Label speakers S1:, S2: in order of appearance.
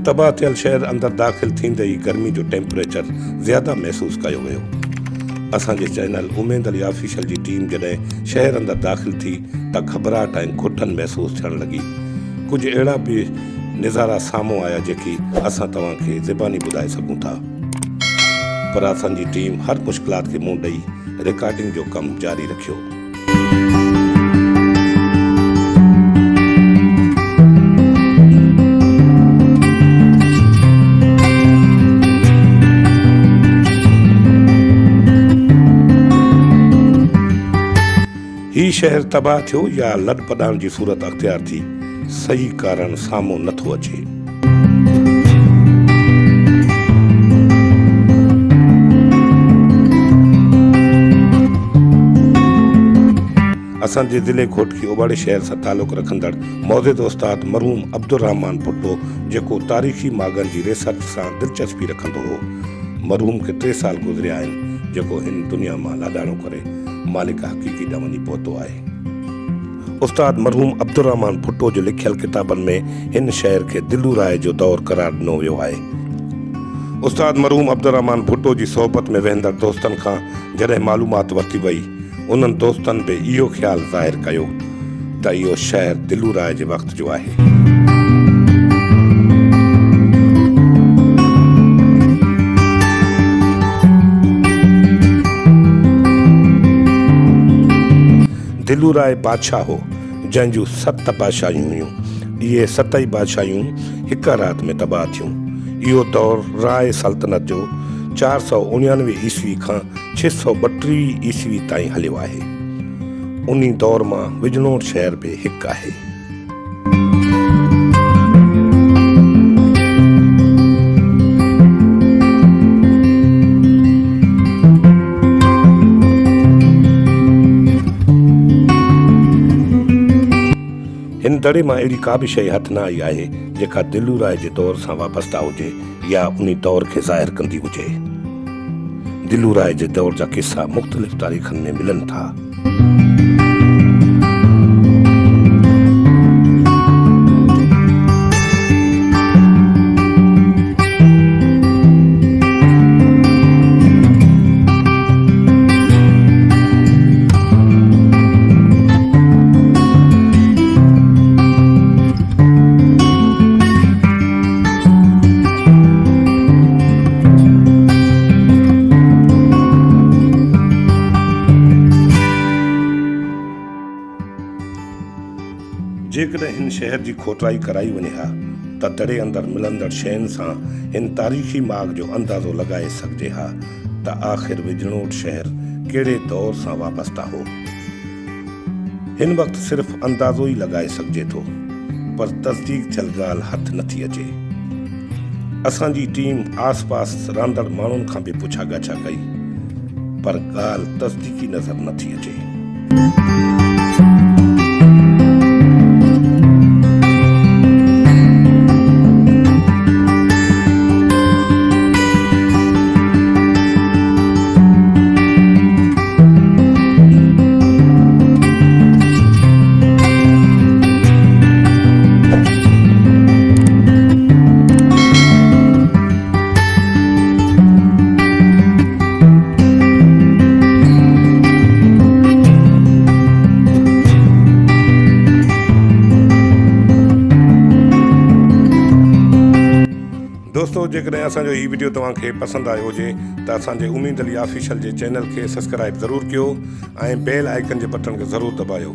S1: तबाह थियल शहर अंदर दाख़िल थींदे ही गर्मी जो टेम्परेचर ज़्यादा महसूस कयो वियो। असांजे चैनल उमेद अली ऑफिशियल जी टीम जॾहिं शहर अंदर दाख़िल थी त घबराहट ऐं घुटन महसूस थियण लगी। कुछ अहिड़ा भी नज़ारा साम्हूं आया जेकी असां तव्हांखे ज़बानी ॿुधाए सघूं था, पर असांजी टीम हर मुश्किलात खे मुंहुं ॾेई रिकॉर्डिंग जो कमु जारी रखियो। ही शहर तबाह थियो या लॾ पॾाण जी सूरत अख़्तियार थी, सही कारण साम्हूं नथो अचे। असांजे ज़िले घोटकी ओबाड़े शहर सां तालुक़ रखंदड़ मौजूद उस्ताद मरहूम अब्दुर्रहमान भुट्टो, जेको तारीख़ी मागनि जी रिसर्च सां दिलचस्पी रखंदो हो, मरहूम खे 3 साल गुज़रिया आहिनि, जेको हिन दुनिया मां लाॾाणो करे मालिक हक़ीक़ी ॾ वञी पहुतो आहे। उस्ताद मरहूम अब्दुर्रहमान भुट्टो जो लिखियल किताबनि में हिन शहर खे दिलू राय जो दौर करार ॾिनो वियो आहे। उस्ताद मरहूम अब्दुर्रहमान भुट्टो जी सोहबत में वेहंदड़ दोस्तनि खां जॾहिं मालूमात वरिती वई, उन्हनि दोस्तनि बि इहो ख़्यालु ज़ाहिर कयो त इहो शहर दिलू राय जे वक़्त जो आहे। दिलू राय बादशाह हो जंहिंजूं 7 बादशाहियूं हुयूं। इहे 7 ई बादशाहियूं हिक रात में तबाह थियूं। इहो दौर राय सल्तनत जो 499 ईस्वी खां 632 ईस्वी ताईं हलियो आहे। उन्ही दौर मां विजनोर शहर बि हिकु आहे। हिन दड़े मां अहिड़ी का बि शइ हथ न आई आहे जेका दिलू राय जे दौर सां वाबस्ता हुजे या उन दौर खे ज़ाहिर कंदी हुजे। दिलू राय जे दौर जा किस्सा मुख़्तलिफ़ तारीख़नि में मिलनि था। जेकॾहिं हिन शहर जी खोटाई कराई वञे हा त दड़े अंदरि मिलंदड़ शयुनि सां हिन तारीख़ी माग जो अंदाज़ो लॻाए सघिजे हा त आख़िर विजनोर शहर कहिड़े दौर सां वाबस्ता हो। हिन वक़्तु सिर्फ़ु अंदाज़ो ई लॻाए सघिजे थो, पर तस्दीक थियल ॻाल्हि हथ नथी अचे। असांजी टीम आस पास रहंदड़ माण्हुनि खां बि पुछा ॻाछा कई, पर ॻाल्हि तस्दीकी नज़र नथी अचे। दोस्तों, जेकॾहिं असांजो ही वीडियो तव्हांखे पसंदि आयो हुजे त असांजे उमेद अली ऑफिशियल जे चैनल खे सब्सक्राइब ज़रूरु कयो ऐं बेल आइकन जे बटन खे ज़रूरु दॿायो।